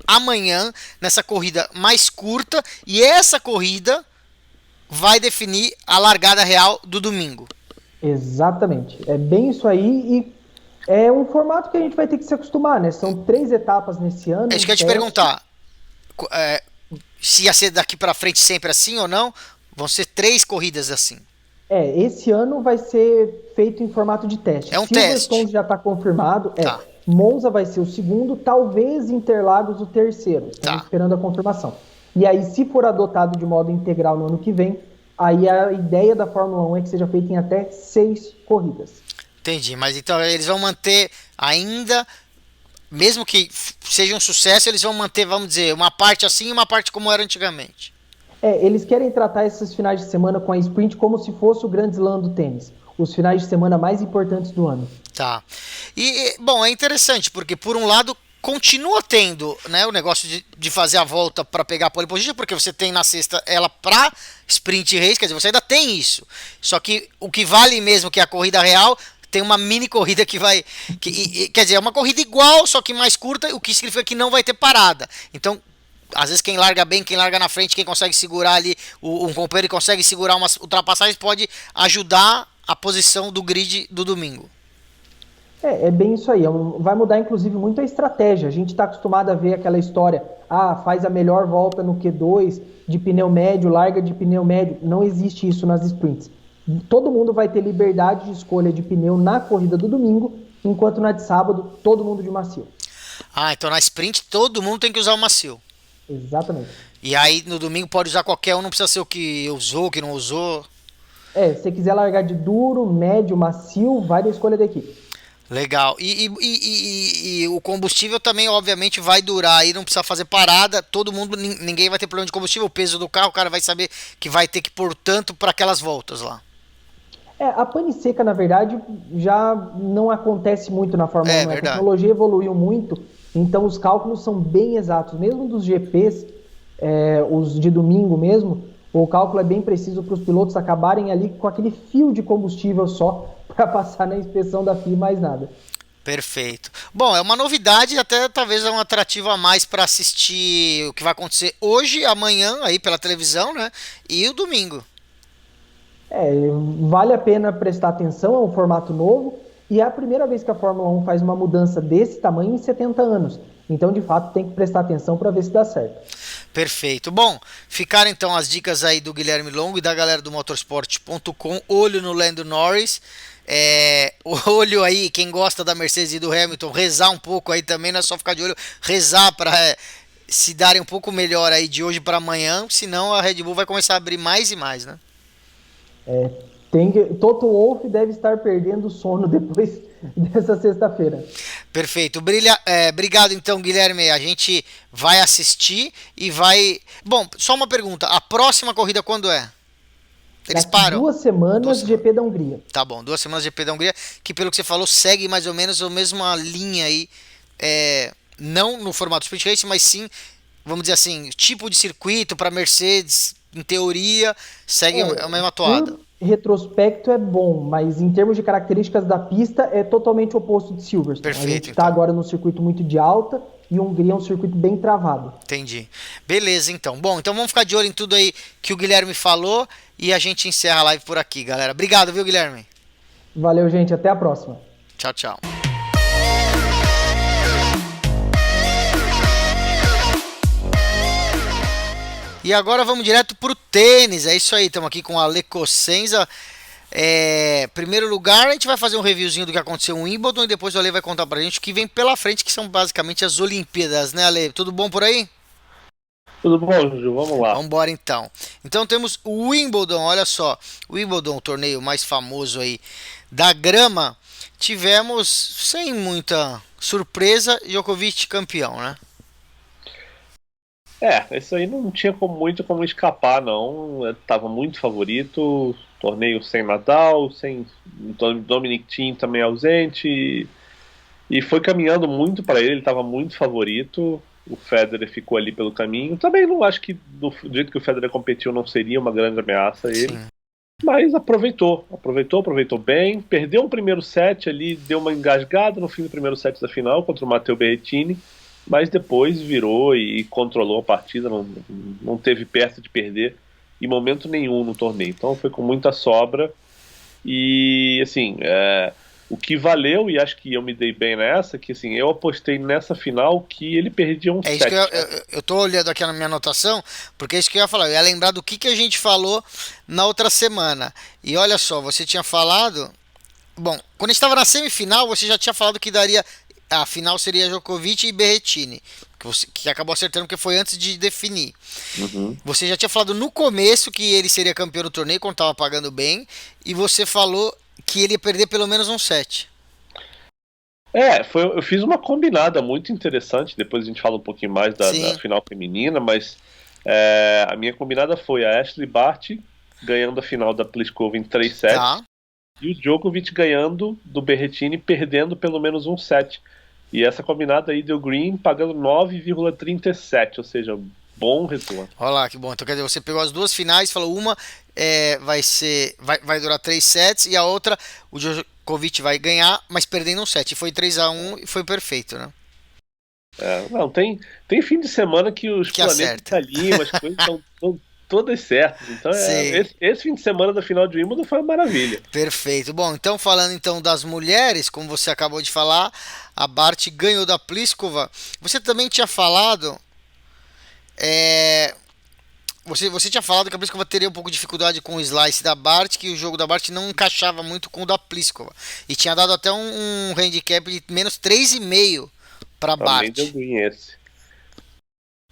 amanhã, nessa corrida mais curta, e essa corrida vai definir a largada real do domingo. Exatamente, é bem isso aí, e é um formato que a gente vai ter que se acostumar, né? São 3 etapas nesse ano. É isso que eu ia te perguntar. se ia ser daqui para frente sempre assim ou não, vão ser 3 corridas assim. Esse ano vai ser feito em formato de teste. É um Silverstone teste. já está confirmado. Tá, Monza vai ser o segundo, talvez Interlagos o terceiro. Estamos tá. esperando a confirmação. E aí, se for adotado de modo integral no ano que vem, aí a ideia da Fórmula 1 é que seja feita em até 6 corridas. Entendi, mas então eles vão manter ainda, mesmo que seja um sucesso, eles vão manter, vamos dizer, uma parte assim e uma parte como era antigamente. Eles querem tratar esses finais de semana com a sprint como se fosse o Grande Slam do tênis. Os finais de semana mais importantes do ano. Tá. Bom, é interessante, porque por um lado continua tendo, né, o negócio de fazer a volta para pegar a pole position, porque você tem na sexta ela para sprint race, quer dizer, você ainda tem isso. Só que o que vale mesmo, que é a corrida real, tem uma mini corrida que vai. Quer dizer, é uma corrida igual, só que mais curta, o que significa que não vai ter parada. Então, às vezes quem larga bem, quem larga na frente, quem consegue segurar ali um companheiro e consegue segurar umas ultrapassagens, pode ajudar a posição do grid do domingo. É bem isso aí. Vai mudar, inclusive, muito a estratégia. A gente está acostumado a ver aquela história, faz a melhor volta no Q2, de pneu médio, larga de pneu médio. Não existe isso nas sprints. Todo mundo vai ter liberdade de escolha de pneu na corrida do domingo, enquanto na de sábado, todo mundo de macio. Então na sprint todo mundo tem que usar o macio. Exatamente. E aí no domingo pode usar qualquer um, não precisa ser o que usou, o que não usou. Se você quiser largar de duro, médio, macio, vai da escolha da equipe. Legal. E o combustível também, obviamente, vai durar. Aí não precisa fazer parada. Todo mundo, ninguém vai ter problema de combustível. O peso do carro, o cara vai saber que vai ter que pôr tanto para aquelas voltas lá. A pane seca, na verdade, já não acontece muito na Fórmula 1. A Verdade. tecnologia evoluiu muito, então os cálculos são bem exatos. Mesmo dos GPs, os de domingo mesmo, o cálculo é bem preciso para os pilotos acabarem ali com aquele fio de combustível só para passar na inspeção da FIA e mais nada. Perfeito. Bom, é uma novidade, até talvez é um atrativo a mais para assistir o que vai acontecer hoje, amanhã, aí pela televisão, né? E o domingo. Vale a pena prestar atenção, é um formato novo e é a primeira vez que a Fórmula 1 faz uma mudança desse tamanho em 70 anos. Então, de fato, tem que prestar atenção para ver se dá certo. Perfeito. Bom, ficaram então as dicas aí do Guilherme Longo e da galera do motorsport.com. Olho no Lando Norris. Olho aí, quem gosta da Mercedes e do Hamilton, rezar um pouco aí também, não é só ficar de olho, rezar para se darem um pouco melhor aí de hoje para amanhã, senão a Red Bull vai começar a abrir mais e mais, né? Toto Wolff deve estar perdendo o sono depois dessa sexta-feira. Perfeito. Obrigado então, Guilherme. A gente vai assistir e vai... Bom, só uma pergunta. A próxima corrida quando é? Eles param? 2 semanas, GP da Hungria. Tá bom, 2 semanas de GP da Hungria, que pelo que você falou, segue mais ou menos a mesma linha aí, não no formato sprint race, mas sim, vamos dizer assim, tipo de circuito para Mercedes, em teoria, segue a mesma toada. Em retrospecto é bom, mas em termos de características da pista é totalmente oposto de Silverstone. Perfeito, a gente está agora num circuito muito de alta e Hungria é um circuito bem travado. Entendi. Beleza, então. Bom, então vamos ficar de olho em tudo aí que o Guilherme falou e a gente encerra a live por aqui, galera. Obrigado, viu, Guilherme? Valeu, gente. Até a próxima. Tchau, tchau. E agora vamos direto pro tênis. É isso aí, estamos aqui com a Ale Cossenza. Primeiro lugar, a gente vai fazer um reviewzinho do que aconteceu em Wimbledon e depois o Ale vai contar pra gente o que vem pela frente, que são basicamente as Olimpíadas, né, Ale? Tudo bom por aí? Tudo bom, Juju? Vamos lá. Vamos embora então. Então temos o Wimbledon, olha só. O Wimbledon, o torneio mais famoso aí da grama. Tivemos, sem muita surpresa, Djokovic campeão, né? Isso aí não tinha muito como escapar, não. Tava muito favorito. Torneio sem Nadal, sem Dominic Thiem também ausente. E foi caminhando muito para ele estava muito favorito. O Federer ficou ali pelo caminho. Também não acho que do jeito que o Federer competiu não seria uma grande ameaça a ele. Sim. Mas aproveitou bem. Perdeu o primeiro set ali, deu uma engasgada no fim do primeiro set da final contra o Matteo Berrettini. Mas depois virou e controlou a partida, não teve perto de perder em momento nenhum no torneio. Então foi com muita sobra. E assim, O que valeu, e acho que eu me dei bem nessa, que assim, eu apostei nessa final que ele perdia um É isso set. que eu tô olhando aqui na minha anotação, porque é isso que eu ia falar. Eu ia lembrar do que a gente falou na outra semana. E olha só, você tinha falado. Bom, quando estava na semifinal, você já tinha falado que daria. A final seria Djokovic e Berrettini. Que acabou acertando porque foi antes de definir. Uhum. Você já tinha falado no começo que ele seria campeão do torneio quando estava pagando bem. E você falou que ele ia perder pelo menos um set. Eu fiz uma combinada muito interessante, depois a gente fala um pouquinho mais da Sim. final feminina, mas a minha combinada foi a Ashley Barty ganhando a final da Pliskova em 3 sets Tá. e o Djokovic ganhando do Berrettini perdendo pelo menos um set. E essa combinada aí deu green pagando 9,37, ou seja, bom retorno. Olha lá, que bom. Então quer dizer, você pegou as duas finais, falou uma vai durar 3 sets e a outra o Djokovic vai ganhar, mas perdendo um set. E foi 3-1 e foi perfeito, né? Não, tem fim de semana que os Que planetas acerta. se alinham, as coisas estão todas certas. Então Sim. esse fim de semana da final de Wimbledon foi uma maravilha. Perfeito. Bom, então falando então das mulheres, como você acabou de falar, a Barty ganhou da Pliskova. Você também tinha falado, você tinha falado que a Pliskova teria um pouco de dificuldade com o slice da Barty, que o jogo da Barty não encaixava muito com o da Pliskova. E tinha dado até um handicap de menos 3,5 para a Também deu Barty. green esse.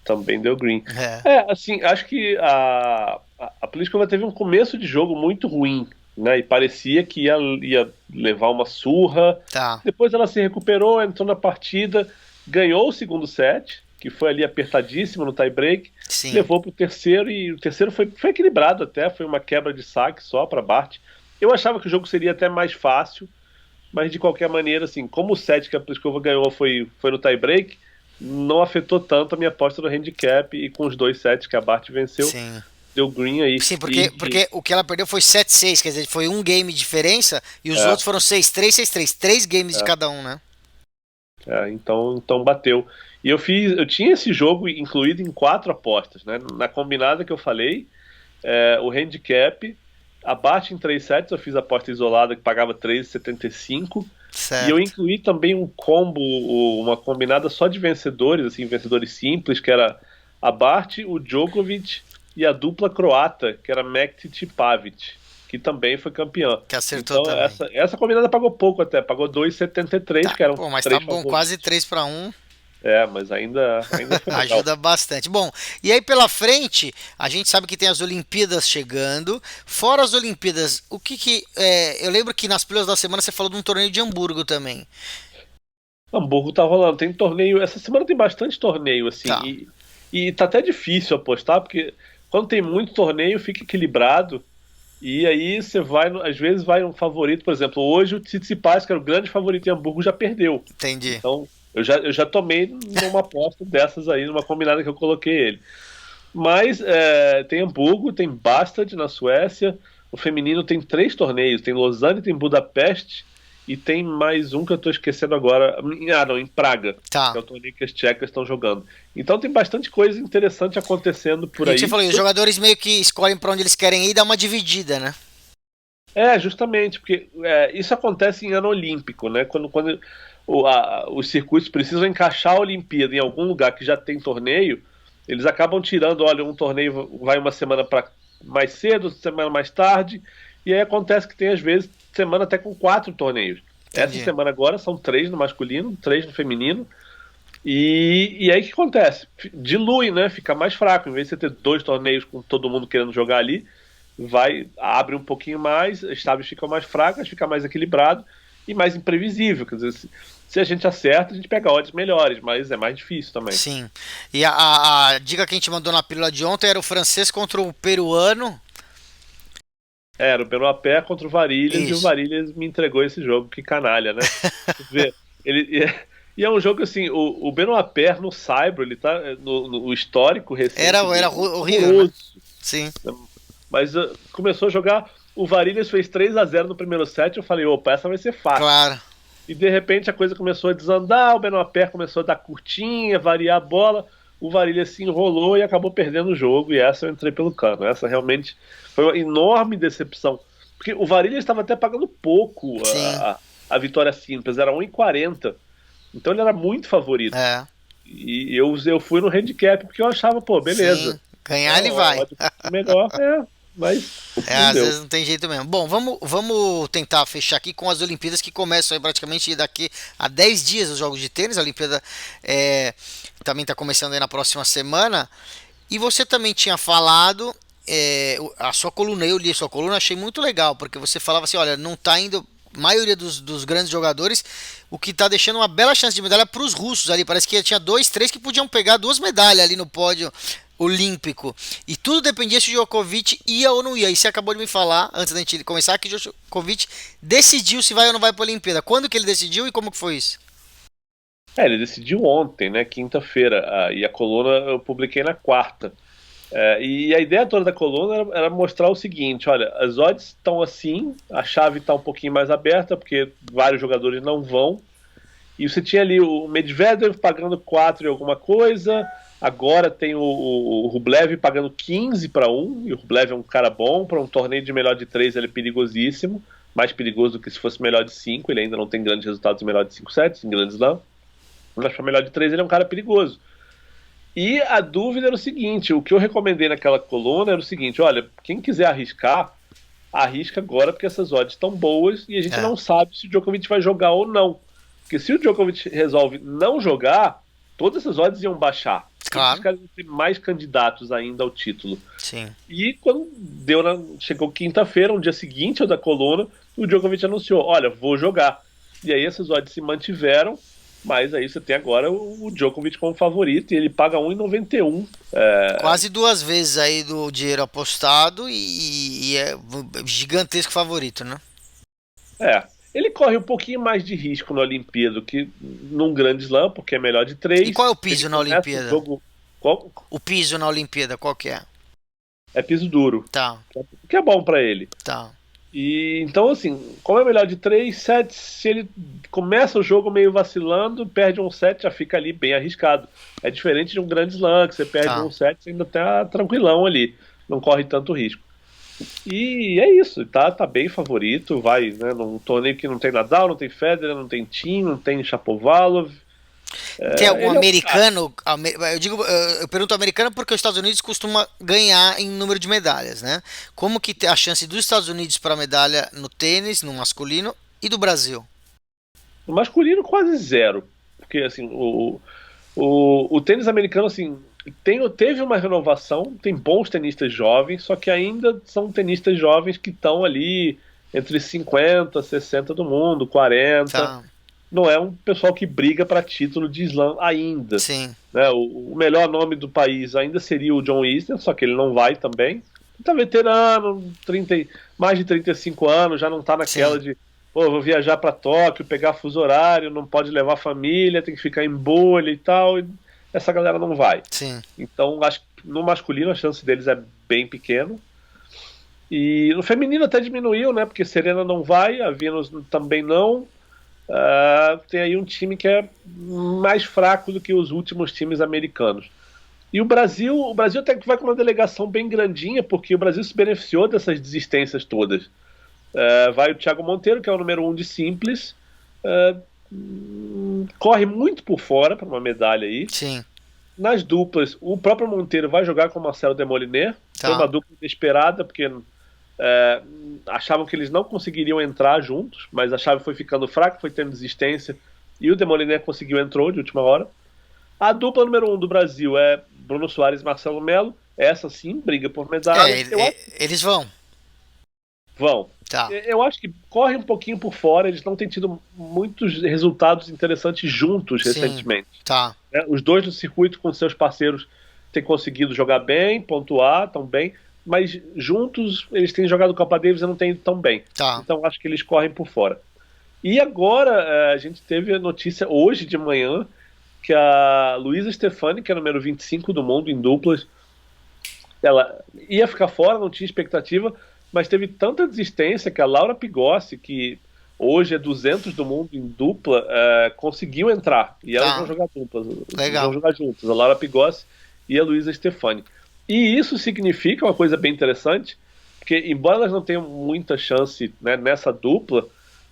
Também deu green. É, Assim, acho que a Pliskova teve um começo de jogo muito ruim, né? E parecia que ia levar uma surra. tá. Depois ela se recuperou, entrou na partida, ganhou o segundo set, que foi ali apertadíssimo no tie-break, Sim. levou pro terceiro e o terceiro foi equilibrado até, foi uma quebra de saque só para Barty. Eu achava que o jogo seria até mais fácil, mas de qualquer maneira, assim, como o set que a Pliskova ganhou foi no tie-break, não afetou tanto a minha aposta no handicap e com os 2 sets que a Barty venceu, Sim. deu green aí. Sim, porque o que ela perdeu foi 7-6, quer dizer, foi um game de diferença e os outros foram 6-3, 6-3. 3 games de cada um, né? Então bateu. E eu tinha esse jogo incluído em 4 apostas, né? Na combinada que eu falei, o handicap, a Barty em 3 sets, eu fiz a aposta isolada que pagava 3,75. E eu Certo. incluí também um combo, uma combinada só de vencedores, assim, vencedores simples, que era a Barty, o Djokovic e a dupla croata, que era Mektic e Pavic, que também foi campeã. Que acertou Então também. essa combinada pagou pouco até, pagou 2,73, que eram Pô, mas 3 tá bom, favoritos. quase 3-1. Mas ainda foi legal. Ajuda bastante. Bom, e aí pela frente, a gente sabe que tem as Olimpíadas chegando. Fora as Olimpíadas, eu lembro que nas pílulas da semana você falou de um torneio de Hamburgo também. Hamburgo tá rolando, tem torneio, essa semana tem bastante torneio, assim, Tá. e tá até difícil apostar, porque quando tem muito torneio fica equilibrado, e aí você às vezes vai um favorito, por exemplo, hoje o Tsitsipas, que era o grande favorito em Hamburgo, já perdeu. Entendi. Então, eu já tomei numa aposta dessas aí, numa combinada que eu coloquei ele. Mas tem Hamburgo, tem Bastad na Suécia, o feminino tem 3 torneios, tem Lausanne, tem Budapeste e tem mais um que eu tô esquecendo agora, em Praga, Tá. que é o torneio que as tchecas estão jogando. Então tem bastante coisa interessante acontecendo por E aí. você falou, os jogadores meio que escolhem pra onde eles querem ir e dá uma dividida, né? Justamente, porque isso acontece em ano olímpico, né? Quando os circuitos precisam encaixar a Olimpíada em algum lugar que já tem torneio, eles acabam tirando, olha, um torneio vai uma semana mais cedo, semana mais tarde, e aí acontece que tem às vezes semana até com 4 torneios. Entendi. Essa semana agora são 3 no masculino, 3 no feminino, e aí o que acontece? Dilui, né? Fica mais fraco, em vez de você ter 2 torneios com todo mundo querendo jogar ali, abre um pouquinho mais, as chaves ficam mais fracas, fica mais equilibrado e mais imprevisível. Quer dizer, se a gente acerta, a gente pega odds melhores, mas é mais difícil também. Sim. E a dica que a gente mandou na pílula de ontem era o francês contra o peruano. Era o Benoit Paire contra o Varilhas, e o Isso. Varilhas me entregou esse jogo, que canalha, né? Vê, e é um jogo assim, o Benoit Paire no Saibro, ele tá no histórico recente. Era horrível, né? Sim. Mas começou a jogar, o Varilhas fez 3-0 no primeiro set, eu falei, opa, essa vai ser fácil. Claro. E de repente a coisa começou a desandar, o Benoit Paire começou a dar curtinha, variar a bola, o Varilhas se enrolou e acabou perdendo o jogo, e essa eu entrei pelo cano. Essa realmente foi uma enorme decepção, porque o Varilhas estava até pagando pouco a vitória simples, era 1,40. Então ele era muito favorito. É. E eu fui no handicap porque eu achava, pô, beleza. Sim, ganhar ele vai. Melhor, mas às vezes não tem jeito mesmo. Bom, vamos tentar fechar aqui com as Olimpíadas que começam aí praticamente daqui a 10 dias os jogos de tênis. A Olimpíada também está começando aí na próxima semana. E você também tinha falado a sua coluna, eu li a sua coluna, achei muito legal, porque você falava assim, olha, não tá indo a maioria dos grandes jogadores, o que tá deixando uma bela chance de medalha para os russos ali. Parece que tinha 2, 3 que podiam pegar 2 medalhas ali no pódio olímpico. E tudo dependia se o Djokovic ia ou não ia. E você acabou de me falar, antes da gente começar, que o Djokovic decidiu se vai ou não vai para a Olimpíada. Quando que ele decidiu e como que foi isso? Ele decidiu ontem, né, quinta-feira, e a coluna eu publiquei na quarta. E a ideia toda da coluna era mostrar o seguinte, olha, as odds estão assim, a chave está um pouquinho mais aberta, porque vários jogadores não vão, e você tinha ali o Medvedev pagando 4 e alguma coisa, agora tem o Rublev pagando 15 para 1, e o Rublev é um cara bom, para um torneio de melhor de 3 ele é perigosíssimo, mais perigoso do que se fosse melhor de 5, ele ainda não tem grandes resultados em melhor de 5 sets, em Grand Slam, mas para melhor de 3 ele é um cara perigoso. E a dúvida era o seguinte, o que eu recomendei naquela coluna era o seguinte, olha, quem quiser arriscar, arrisca agora porque essas odds estão boas e a gente não sabe se o Djokovic vai jogar ou não. Porque se o Djokovic resolve não jogar, todas essas odds iam baixar. Claro. Os caras iam ter mais candidatos ainda ao título. Sim. E quando chegou quinta-feira, um dia seguinte ao da coluna, o Djokovic anunciou, olha, vou jogar. E aí essas odds se mantiveram, mas aí você tem agora o Djokovic como favorito e ele paga 1,91. Quase 2 vezes aí do dinheiro apostado e é gigantesco favorito, né? Ele corre um pouquinho mais de risco na Olimpíada que num grande slam, porque é melhor de 3. E qual é o piso na Olimpíada? Qual? O piso na Olimpíada, qual que é? É piso duro. Tá. O que é bom pra ele. Tá. E então, assim, como é melhor de 3 sets, se ele começa o jogo meio vacilando, perde um set, já fica ali bem arriscado. É diferente de um grande slam, que você perde um set, você ainda tá tranquilão ali, não corre tanto risco. E é isso, tá bem favorito, vai, né, num torneio que não tem Nadal, não tem Federer, não tem Thiem, não tem Shapovalov. Tem algum americano? Eu pergunto americano porque os Estados Unidos costuma ganhar em número de medalhas, né? Como que a chance dos Estados Unidos para medalha no tênis, no masculino, e do Brasil? No masculino quase zero, porque assim o tênis americano assim teve uma renovação, tem bons tenistas jovens, só que ainda são tenistas jovens que estão ali entre 50, 60 do mundo, 40. Tá. Não é um pessoal que briga para título de slam ainda. Sim. Né? O melhor nome do país ainda seria o John Isner, só que ele não vai também. Ele tá veterano, mais de 35 anos, já não tá naquela de vou viajar para Tóquio, pegar fuso horário, não pode levar a família, tem que ficar em bolha e tal. E essa galera não vai. Sim. Então, acho que no masculino a chance deles é bem pequena. E no feminino até diminuiu, né? Porque Serena não vai, a Venus também não. Tem aí um time que é mais fraco do que os últimos times americanos. E o Brasil até que vai com uma delegação bem grandinha, porque o Brasil se beneficiou dessas desistências todas. Vai o Thiago Monteiro, que é o número 1 de simples, corre muito por fora para uma medalha aí. Sim. Nas duplas, o próprio Monteiro vai jogar com o Marcelo Demoliner. Foi uma dupla inesperada, porque achavam que eles não conseguiriam entrar juntos, mas a chave foi ficando fraca, foi tendo desistência, e o Demoliner entrou de última hora. A dupla número 1 do Brasil é Bruno Soares e Marcelo Melo. Essa sim, briga por medalha. Eles vão. Vão. Tá. Eu acho que corre um pouquinho por fora, eles não têm tido muitos resultados interessantes juntos recentemente. Tá. Os dois no circuito com seus parceiros têm conseguido jogar bem, pontuar, tão bem, mas juntos eles têm jogado Copa Davis e não têm ido tão bem. Tá. Então acho que eles correm por fora. E agora a gente teve a notícia hoje de manhã que a Luísa Stefani, que é a número 25 do mundo em duplas, ela ia ficar fora, não tinha expectativa, mas teve tanta desistência que a Laura Pigossi, que hoje é 200 do mundo em dupla, conseguiu entrar. E elas vão jogar duplas. Legal. Vão jogar juntas, a Laura Pigossi e a Luísa Stefani. E isso significa uma coisa bem interessante, porque embora elas não tenham muita chance, né, nessa dupla,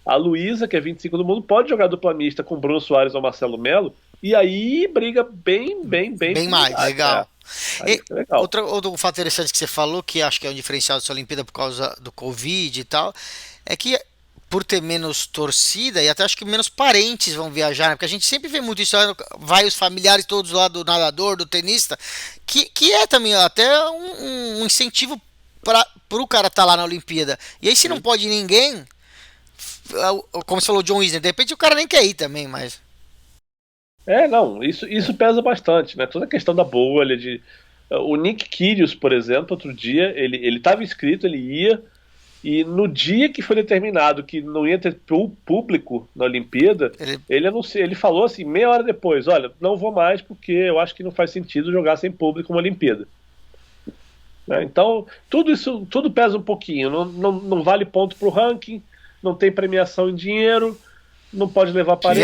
A Luísa, que é 25 do mundo, pode jogar dupla mista com Bruno Soares ou Marcelo Melo, e aí briga bem mais, legal. Legal. Outro fato interessante que você falou, que acho que é um diferencial dessa Olimpíada por causa do Covid e tal, é que por ter menos torcida e até acho que menos parentes vão viajar, né? Porque a gente sempre vê muito isso, vai os familiares todos lá do nadador, do tenista, que é também até um incentivo para o cara estar lá na Olimpíada. E aí se não pode ninguém, como você falou, John Isner, de repente o cara nem quer ir também, mas... Não, isso pesa bastante, né? Toda a questão da bolha, o Nick Kyrgios, por exemplo, outro dia, ele estava inscrito, ele ia, e no dia que foi determinado que não ia ter público na Olimpíada, ele anunciou, ele falou assim, meia hora depois, olha, não vou mais porque eu acho que não faz sentido jogar sem público uma Olimpíada. Né? Então, tudo pesa um pouquinho, não vale ponto pro ranking, não tem premiação em dinheiro, não pode levar parede.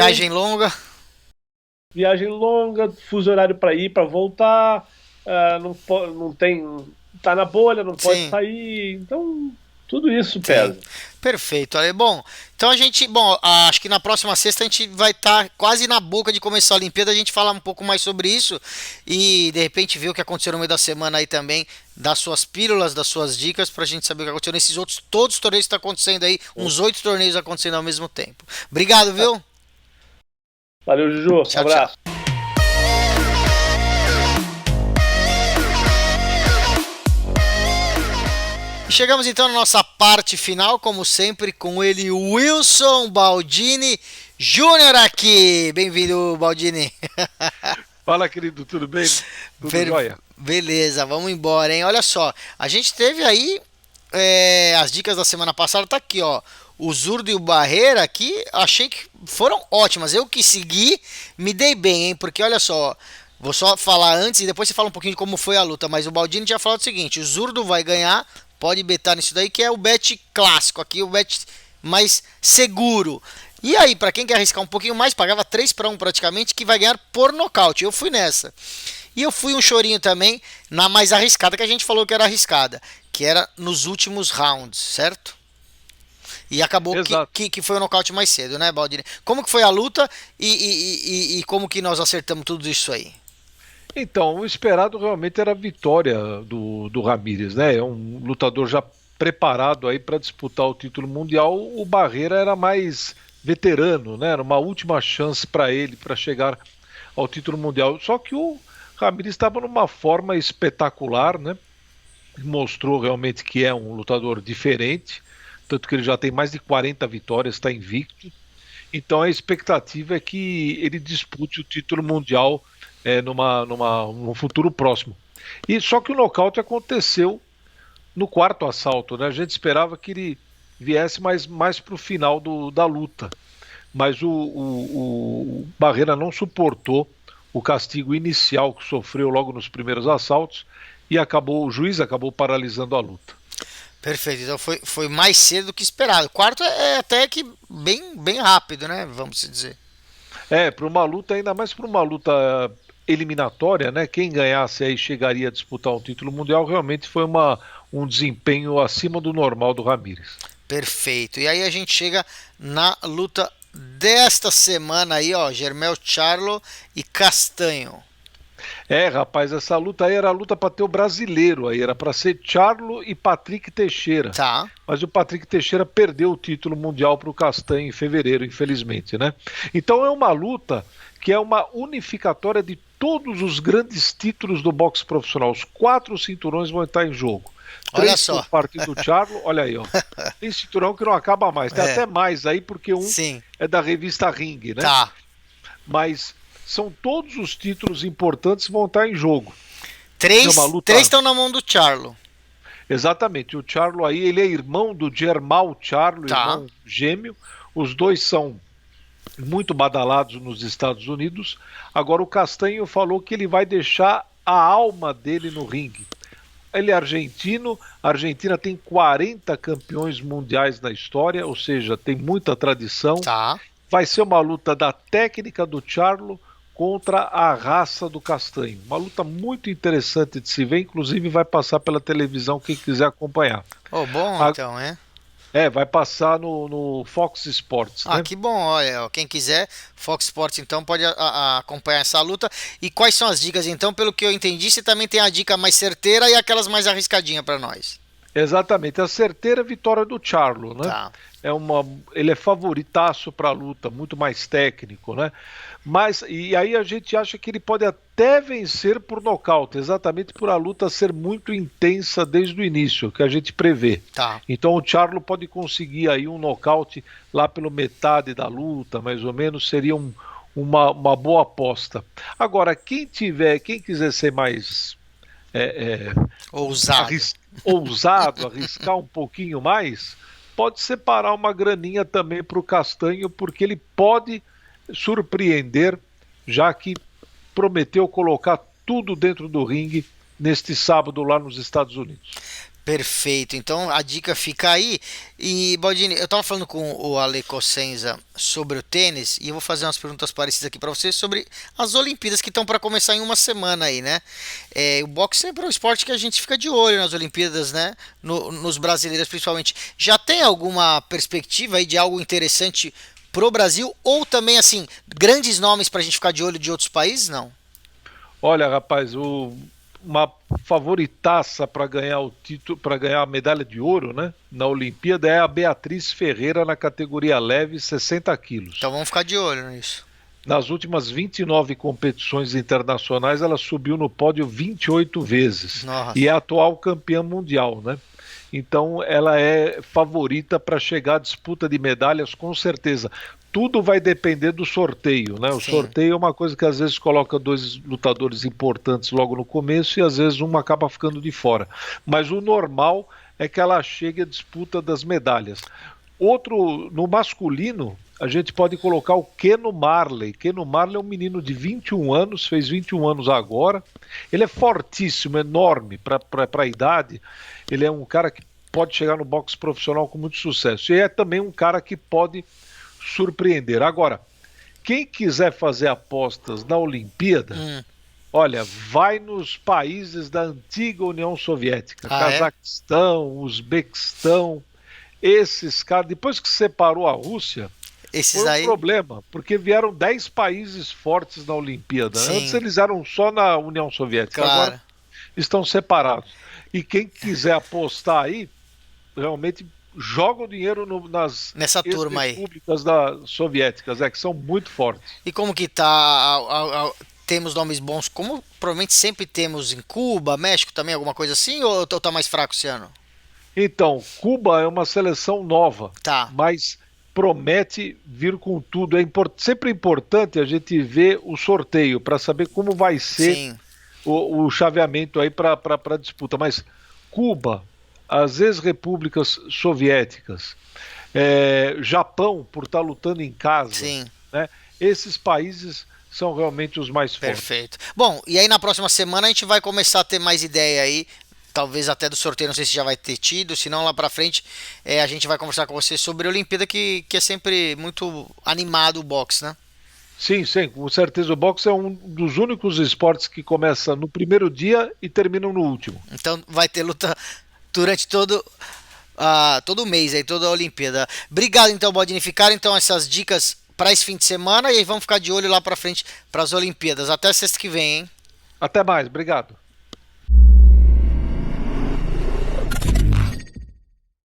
Viagem longa, fuso horário para ir, para voltar, não tem, tá na bolha, não pode sair, então tudo isso pesa. Perfeito, Ale. Bom, então acho que na próxima sexta a gente vai estar quase na boca de começar a Olimpíada, a gente falar um pouco mais sobre isso e de repente ver o que aconteceu no meio da semana aí também, das suas pílulas, das suas dicas, pra gente saber o que aconteceu nesses outros, todos os torneios que estão acontecendo aí, uns 8 torneios acontecendo ao mesmo tempo. Obrigado, viu? Valeu, Juju. Tchau, abraço. Tchau. Chegamos então na nossa parte final, como sempre, com ele, Wilson Baldini Júnior aqui. Bem-vindo, Baldini. Fala, querido, tudo bem? Tudo jóia? Beleza, vamos embora, hein? Olha só, a gente teve aí as dicas da semana passada, tá aqui, ó. O Zurdo e o Barreira aqui, achei que foram ótimas. Eu que segui, me dei bem, hein? Porque olha só, vou só falar antes e depois você fala um pouquinho de como foi a luta. Mas o Baldini já falou o seguinte: o Zurdo vai ganhar, pode betar nisso daí, que é o bet clássico. Aqui o bet mais seguro. E aí, pra quem quer arriscar um pouquinho mais, pagava 3-1 praticamente, que vai ganhar por nocaute. Eu fui nessa. E eu fui um chorinho também na mais arriscada, que a gente falou que era arriscada, que era nos últimos rounds, certo? E acabou que foi o nocaute mais cedo, né, Baldini? Como que foi a luta e como que nós acertamos tudo isso aí? Então, o esperado realmente era a vitória do Ramírez, né? É um lutador já preparado aí para disputar o título mundial. O Barreira era mais veterano, né? Era uma última chance para ele para chegar ao título mundial. Só que o Ramírez estava numa forma espetacular, né? Mostrou realmente que é um lutador diferente. Tanto que ele já tem mais de 40 vitórias, está invicto. Então a expectativa é que ele dispute o título mundial num futuro próximo. E só que o nocaute aconteceu no quarto assalto, né? A gente esperava que ele viesse mais para o final da luta. Mas o Barreira não suportou o castigo inicial que sofreu logo nos primeiros assaltos e o juiz acabou paralisando a luta. Perfeito, então foi mais cedo do que esperado. O quarto é até que bem rápido, né? Vamos dizer. Para uma luta, ainda mais para uma luta eliminatória, né? Quem ganhasse aí chegaria a disputar um título mundial. Realmente foi um desempenho acima do normal do Ramírez. Perfeito. E aí a gente chega na luta desta semana aí, ó, Jermel Charlo e Castanho. Rapaz, essa luta aí era a luta para ter o brasileiro aí, era para ser Charlo e Patrick Teixeira. Tá. Mas o Patrick Teixeira perdeu o título mundial para o Castanho em fevereiro, infelizmente, né? Então é uma luta que é uma unificatória de todos os grandes títulos do boxe profissional. Os 4 cinturões vão estar em jogo. Olha 3 só. por parte do Charlo, olha aí, ó. Tem cinturão que não acaba mais. Tem até mais aí, porque Sim. é da revista Ring, né? Tá. Mas são todos os títulos importantes que vão estar em jogo. 3 estão na mão do Charlo. Exatamente. O Charlo aí, ele é irmão do Jermall Charlo, irmão gêmeo. Os dois são muito badalados nos Estados Unidos. Agora o Castanho falou que ele vai deixar a alma dele no ringue. Ele é argentino, a Argentina tem 40 campeões mundiais na história, ou seja, tem muita tradição. Tá. Vai ser uma luta da técnica do Charlo contra a raça do Castanho. Uma luta muito interessante de se ver, inclusive vai passar pela televisão quem quiser acompanhar. Bom, então, é? Vai passar no Fox Sports, Ah, né? que bom, olha, ó, quem quiser, Fox Sports então pode acompanhar essa luta. E quais são as dicas então? Pelo que eu entendi, você também tem a dica mais certeira e aquelas mais arriscadinhas para nós. Exatamente, a certeira vitória do Charlo, né? Tá. Ele é favoritaço para a luta, muito mais técnico, né? Mas e aí a gente acha que ele pode até vencer por nocaute, exatamente por a luta ser muito intensa desde o início, que a gente prevê. Tá. Então o Charlo pode conseguir aí um nocaute lá pelo metade da luta, mais ou menos, seria uma boa aposta. Agora, quem quiser ser mais Ousado. ousado, arriscar um pouquinho mais, pode separar uma graninha também para o Castanho, porque ele pode surpreender, já que prometeu colocar tudo dentro do ringue neste sábado lá nos Estados Unidos. Perfeito, então a dica fica aí. E Baldini, eu tava falando com o Ale Cossenza sobre o tênis e eu vou fazer umas perguntas parecidas aqui para você sobre as Olimpíadas que estão para começar em uma semana aí, né? O boxe é um esporte que a gente fica de olho nas Olimpíadas, né? Nos brasileiros principalmente. Já tem alguma perspectiva aí de algo interessante pro Brasil ou também assim grandes nomes para a gente ficar de olho de outros países? Não. Olha, rapaz, uma favoritaça para ganhar o título, para ganhar a medalha de ouro, né, na Olimpíada é a Beatriz Ferreira na categoria leve, 60 quilos. Então vamos ficar de olho nisso. Nas últimas 29 competições internacionais, ela subiu no pódio 28 vezes. Nossa. E é a atual campeã mundial, né? Então ela é favorita para chegar à disputa de medalhas, com certeza. Tudo vai depender do sorteio, né? O Sim. sorteio é uma coisa que às vezes coloca dois lutadores importantes logo no começo e às vezes um acaba ficando de fora. Mas o normal é que ela chegue à disputa das medalhas. No masculino, a gente pode colocar o Keno Marley. Keno Marley é um menino de 21 anos, fez 21 anos agora. Ele é fortíssimo, enorme para a idade. Ele é um cara que pode chegar no boxe profissional com muito sucesso. E é também um cara que pode surpreender. Agora, quem quiser fazer apostas na Olimpíada, olha, vai nos países da antiga União Soviética. Cazaquistão, Uzbequistão. Esses caras, depois que separou a Rússia, esses foi um aí problema, porque vieram 10 países fortes na Olimpíada. Sim. Antes eles eram só na União Soviética, Claro. agora estão separados. E quem quiser apostar aí, realmente joga o dinheiro Nessa turma aí. repúblicas soviéticas, que são muito fortes. E como que tá? Temos nomes bons, como provavelmente sempre temos em Cuba, México também, alguma coisa assim, ou tá mais fraco esse ano? Então, Cuba é uma seleção nova, Tá. mas promete vir com tudo. Sempre importante a gente ver o sorteio para saber como vai ser Sim. o chaveamento aí para a disputa. Mas Cuba, as ex-repúblicas soviéticas, Japão, por estar lutando em casa, Sim. né? Esses países são realmente os mais fortes. Perfeito. Bom, e aí na próxima semana a gente vai começar a ter mais ideia aí, talvez até do sorteio, não sei se já vai ter tido, se não lá pra frente a gente vai conversar com você sobre a Olimpíada, que é sempre muito animado o boxe, né? Sim, com certeza. O boxe é um dos únicos esportes que começa no primeiro dia e termina no último. Então vai ter luta durante todo mês aí, toda a Olimpíada. Obrigado então, Baldini. Ficaram então essas dicas para esse fim de semana e aí vamos ficar de olho lá pra frente para as Olimpíadas. Até sexta que vem, hein? Até mais, obrigado.